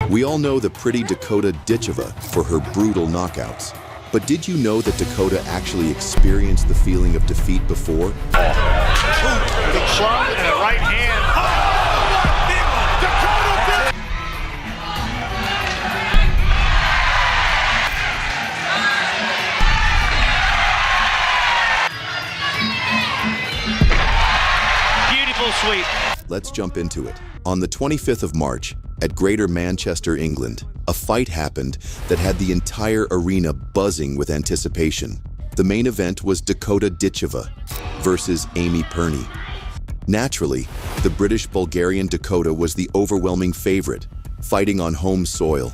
We all know the pretty Dakota Ditcheva for her brutal knockouts. But did you know that Dakota actually experienced the feeling of defeat before? With a club and a right hand. Oh, what big one! Dakota! Beautiful sweep. Let's jump into it. On the 25th of March, at Greater Manchester, England, a fight happened that had the entire arena buzzing with anticipation. The main event was Dakota Ditcheva versus Amy Perie. Naturally, the British-Bulgarian Dakota was the overwhelming favorite, fighting on home soil.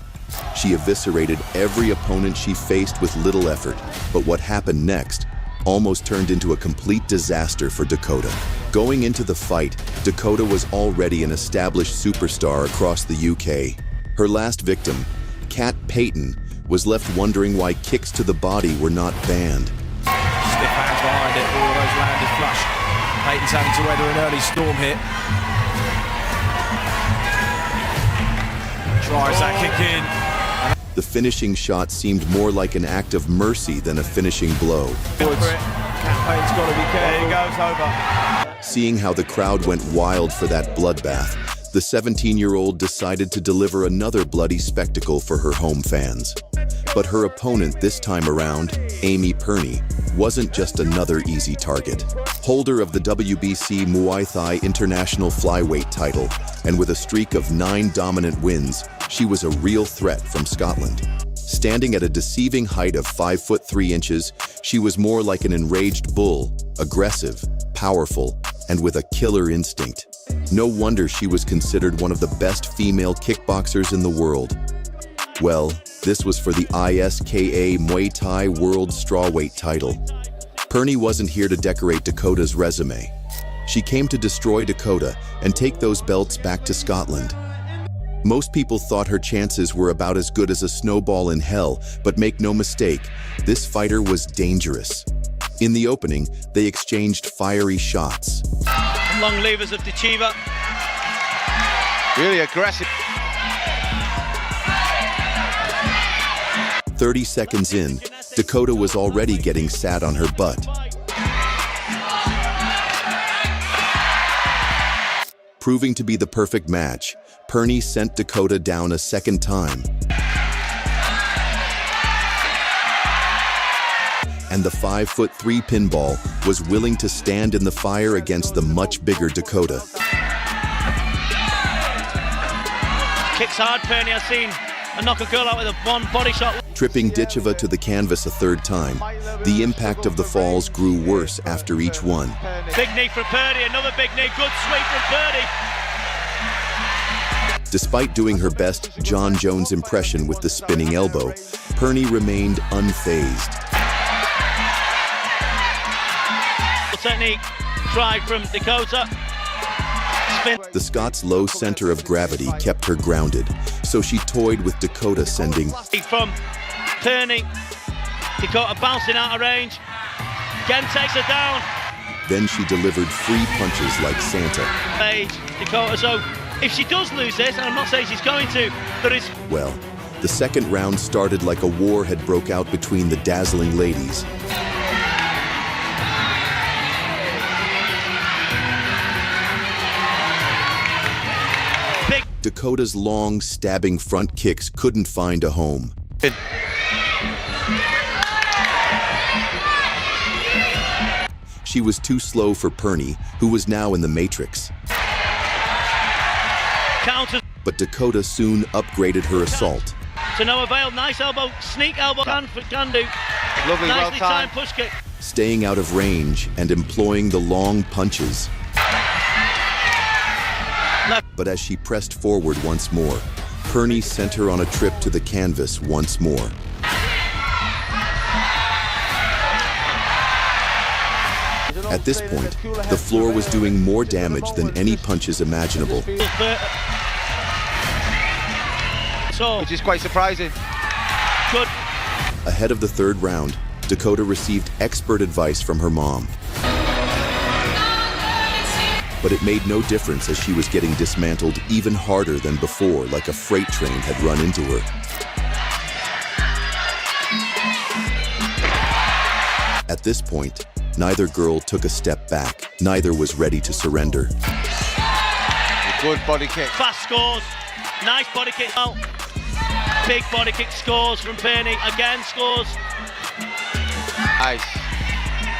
She eviscerated every opponent she faced with little effort, but what happened next almost turned into a complete disaster for Dakota. Going into the fight, Dakota was already an established superstar across the UK. Her last victim, Cat Payton, was left wondering why kicks to the body were not banned. Stiff hands behind it, all of those landed flush. Payton's having to weather an early storm hit. Tries that kick in. The finishing shot seemed more like an act of mercy than a finishing blow. Cat Payton's got to be careful. There he goes, over. Seeing how the crowd went wild for that bloodbath, the 17-year-old decided to deliver another bloody spectacle for her home fans. But her opponent this time around, Amy Perie, wasn't just another easy target. Holder of the WBC Muay Thai International Flyweight title, and with a streak of 9 dominant wins, she was a real threat from Scotland. Standing at a deceiving height of 5'3", she was more like an enraged bull, aggressive, powerful, and with a killer instinct. No wonder she was considered one of the best female kickboxers in the world. Well, this was for the ISKA Muay Thai World Strawweight title. Perie wasn't here to decorate Dakota's resume. She came to destroy Dakota and take those belts back to Scotland. Most people thought her chances were about as good as a snowball in hell, but make no mistake, this fighter was dangerous. In the opening, they exchanged fiery shots. Long levers of Ditcheva. Really aggressive. 30 seconds in, Dakota was already getting sat on her butt. Proving to be the perfect match, Perie sent Dakota down a second time. And the 5'3" pinball was willing to stand in the fire against the much bigger Dakota. Kicks hard, Perie. I've seen her knock a girl out with a one body shot. Tripping Ditcheva to the canvas a third time, the impact of the falls grew worse after each one. Big knee from Perie, another big knee, good sweep from Perie. Despite doing her best John Jones impression with the spinning elbow, Perie remained unfazed. Technique, try from Dakota. Spin. The Scots' low center of gravity kept her grounded, so she toyed with Dakota, sending From Perie, Dakota bouncing out of range. Again takes her down. Then she delivered free punches like Santa. Dakota, so if she does lose this, and I'm not saying she's going to, there is... Well, the second round started like a war had broke out between the dazzling ladies. Dakota's long, stabbing front kicks couldn't find a home. She was too slow for Perie, who was now in the matrix. Counter. But Dakota soon upgraded her assault. To no avail, nice elbow, sneak elbow, can do. Lovely, well Nicely timed. timed push kick. Staying out of range and employing the long punches. But as she pressed forward once more, Perie sent her on a trip to the canvas once more. At this point, the floor was doing more damage than any punches imaginable. Which is quite surprising. Good. Ahead of the third round, Dakota received expert advice from her mom. But it made no difference as she was getting dismantled even harder than before, like a freight train had run into her. At this point, neither girl took a step back. Neither was ready to surrender. Good body kick. Fast scores. Nice body kick. Oh. Big body kick scores from Perie. Again scores. Nice.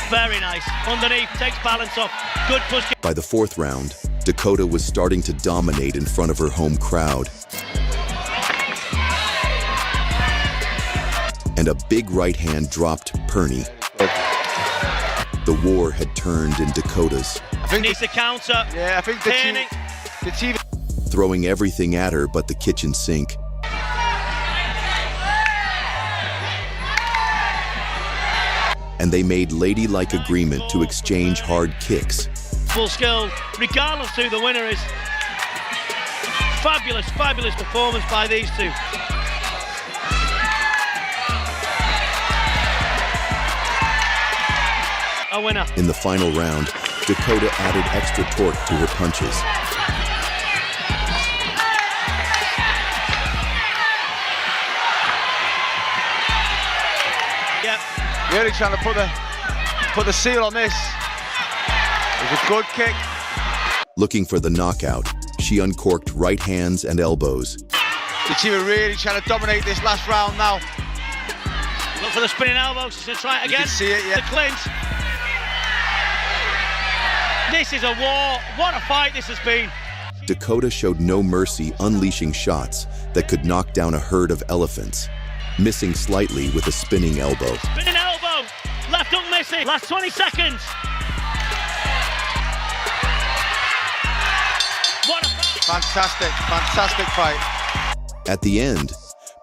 Very nice. Underneath, takes balance off. Good push. By the fourth round, Dakota was starting to dominate in front of her home crowd. And a big right hand dropped Perie. The war had turned in Dakota's. I think needs to counter. Yeah, I think Ditcheva. Throwing everything at her but the kitchen sink. And they made ladylike agreement to exchange hard kicks. Full skill, regardless who the winner is. Fabulous, fabulous performance by these two. A winner. In the final round, Dakota added extra torque to her punches. Yep. Really trying to put the seal on this. It was a good kick. Looking for the knockout, she uncorked right hands and elbows. Ditcheva really trying to dominate this last round now. Look for the spinning elbow. She's going to try it again. You can see it, yeah. The clinch. This is a war. What a fight this has been. Dakota showed no mercy, unleashing shots that could knock down a herd of elephants, missing slightly with a spinning elbow. Spinning elbow. Left hook missing. Last 20 seconds. What a fight. Fantastic fight. At the end,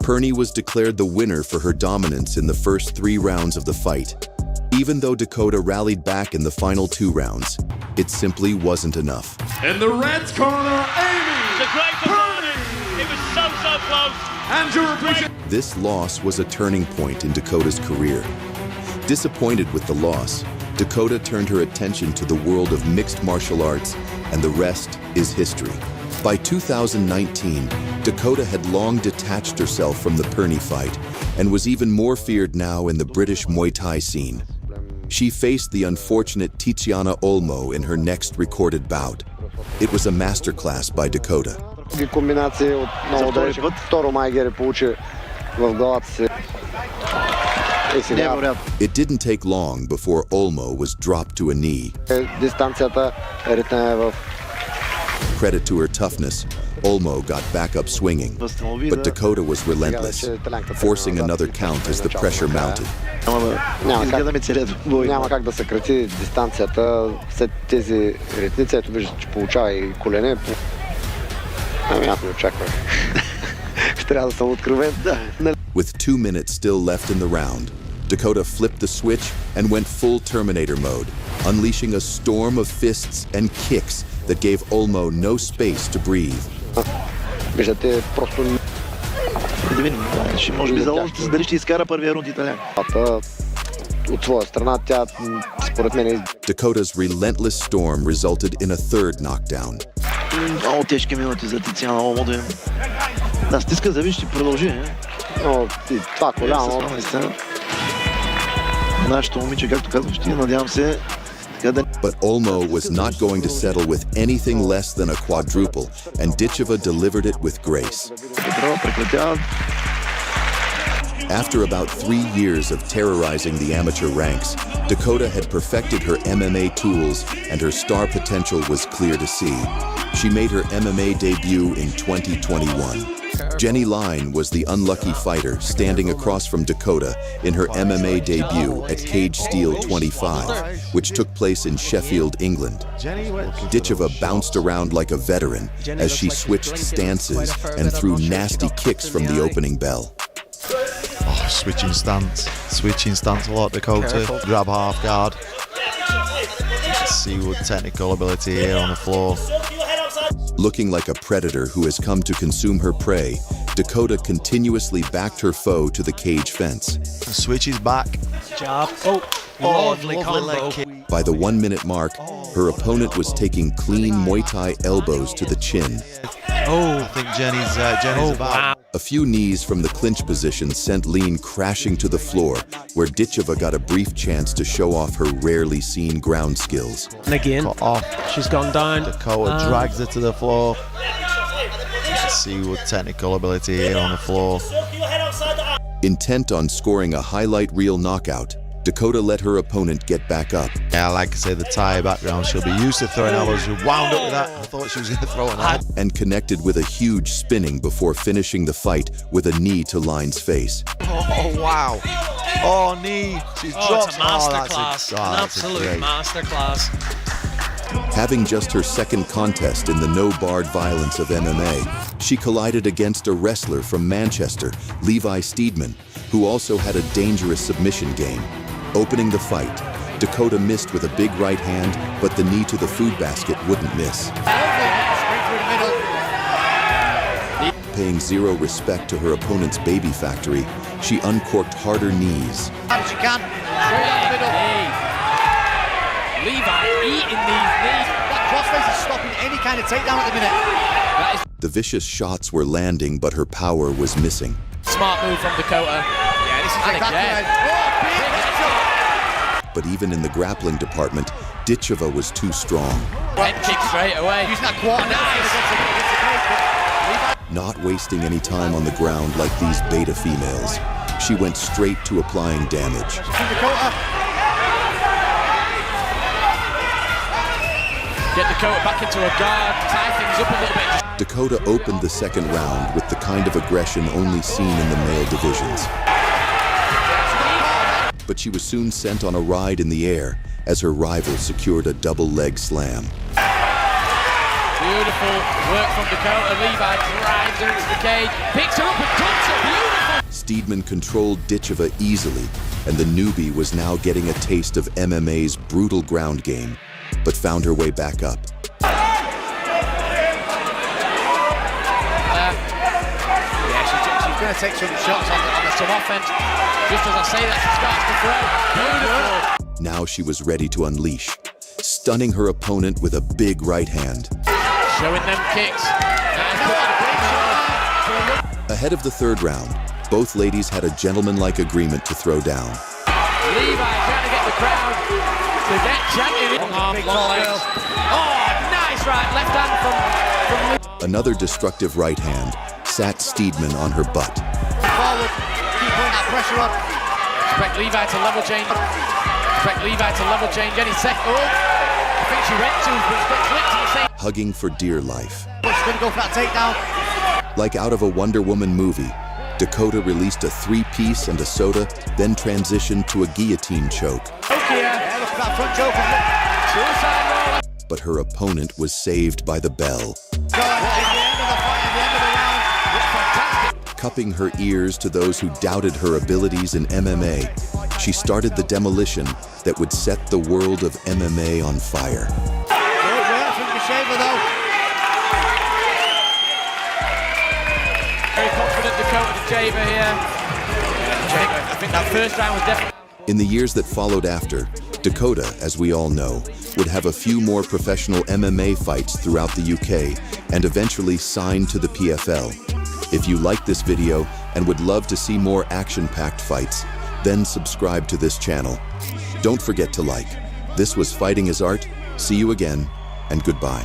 Perie was declared the winner for her dominance in the first 3 rounds of the fight. Even though Dakota rallied back in the final 2 rounds, it simply wasn't enough. In the red corner, Amy It's a great performance. It was so close. and your appreciation. This loss was a turning point in Dakota's career. Disappointed with the loss, Dakota turned her attention to the world of mixed martial arts, and the rest is history. By 2019, Dakota had long detached herself from the Perie fight and was even more feared now in the British Muay Thai scene. She faced the unfortunate Dicha in her next recorded bout. It was a masterclass by Dakota. Комбинации от много далече. Второ май ги получи в главата си. It didn't take long before Olmo was dropped to a knee. Дистанцията ритна е в... Credit to her toughness, Olmo got back up swinging, but Dakota was relentless, forcing another count as the pressure mounted. Няма как да съкрати дистанцията след тези ритници. Ето виждате, че получава и колене. Ами аз не очаквах. Трябва да съм откровен. With 2 minutes still left in the round, Dakota flipped the switch and went full Terminator mode, unleashing a storm of fists and kicks that gave Olmo no space to breathe. Виждате, просто... Да видим, може би заложите дали ще изкара първия рунд италян. От своя страна, тя според мен... Dakota's relentless storm resulted in a third knockdown. Много тежки минути за Тициана Олмо да им... Да, стиска за виж, ще продължи, не? Но това коляно... Нашето момиче, както казвам, ще надявам се... But Olmo was not going to settle with anything less than a quadruple, and Ditcheva delivered it with grace. After about 3 years of terrorizing the amateur ranks, Dakota had perfected her MMA tools and her star potential was clear to see. She made her MMA debut in 2021. Jenny Line was the unlucky fighter standing across from Dakota in her MMA debut at Cage Steel 25, which took place in Sheffield, England. Ditcheva bounced around like a veteran as she switched stances and threw nasty kicks from the opening bell. Oh, switching stance a lot, Dakota. Grab half guard. See what technical ability here on the floor. Looking like a predator who has come to consume her prey, Dakota continuously backed her foe to the cage fence. Switches back. Jab. Oh, lovely combo. By the 1 minute mark, Her opponent was taking clean Muay Thai elbows to the chin. I think Jenny's about. A few knees from the clinch position sent Lean crashing to the floor, where Ditcheva got a brief chance to show off her rarely seen ground skills. And again, Cut off. she's gone down. Dakota drags her to the floor. Let's see what technical ability here on the floor. Intent on scoring a highlight reel knockout, Dakota let her opponent get back up. Yeah, like I say, the Thai background, she'll be used to throwing elbows. She wound up with that. I thought she was going to throw an elbow. And connected with a huge spinning before finishing the fight with a knee to Line's face. Oh, wow. Oh, knee. She's dropped. It's a masterclass. An absolute masterclass. Having just her second contest in the no-barred violence of MMA, she collided against a wrestler from Manchester, Levi Steedman, who also had a dangerous submission game. Opening the fight, Dakota missed with a big right hand, but the knee to the food basket wouldn't miss. Paying zero respect to her opponent's baby factory, she uncorked harder knees. She can. Straight down the middle. Levi eating these knees. That crossface is stopping any kind of takedown at the minute. The vicious shots were landing, but her power was missing. Smart move from Dakota. Yeah, this is and again. But even in the grappling department, Ditcheva was too strong. Head kick straight away. Using that quarter. Nice. Not wasting any time on the ground like these beta females, she went straight to applying damage. Get Dakota back into a guard, tie things up a little bit. Dakota opened the second round with the kind of aggression only seen in the male divisions. But she was soon sent on a ride in the air as her rival secured a double leg slam. Beautiful work from Dakota. Levi drives her into the cage, picks her up and dumps her. Beautiful. Steedman controlled Ditcheva easily, and the newbie was now getting a taste of MMA's brutal ground game, but found her way back up. She's going to take some shots on some offense. Just as I say that, she starts to throw. Beautiful. Now she was ready to unleash, stunning her opponent with a big right hand. Showing them kicks. Ahead of the third round, both ladies had a gentlemanlike agreement to throw down. Levi trying to get the crowd to get champion. Long legs. Oh, nice right, left hand from Another destructive right hand sat Steedman on her butt. Forward, keep putting that pressure on. Expect Levi to level change. Expect Levi to level change any second. Oh, I think she went to, but it's got clipped in the same. Hugging for dear life. But she's going to go for that takedown. Like out of a Wonder Woman movie, Dakota released a three-piece and a soda, then transitioned to a guillotine choke. Okay, yeah, look at that front choke. Suicide roll. But her opponent was saved by the bell. Cupping her ears to those who doubted her abilities in MMA, she started the demolition that would set the world of MMA on fire. Good work from Ditcheva, though. Very confident Dakota Ditcheva here. I think that first round was definitely... In the years that followed after, Dakota, as we all know, would have a few more professional MMA fights throughout the UK and eventually signed to the PFL. If you like this video and would love to see more action-packed fights, then subscribe to this channel. Don't forget to like. This was Fighting is Art. See you again, and goodbye.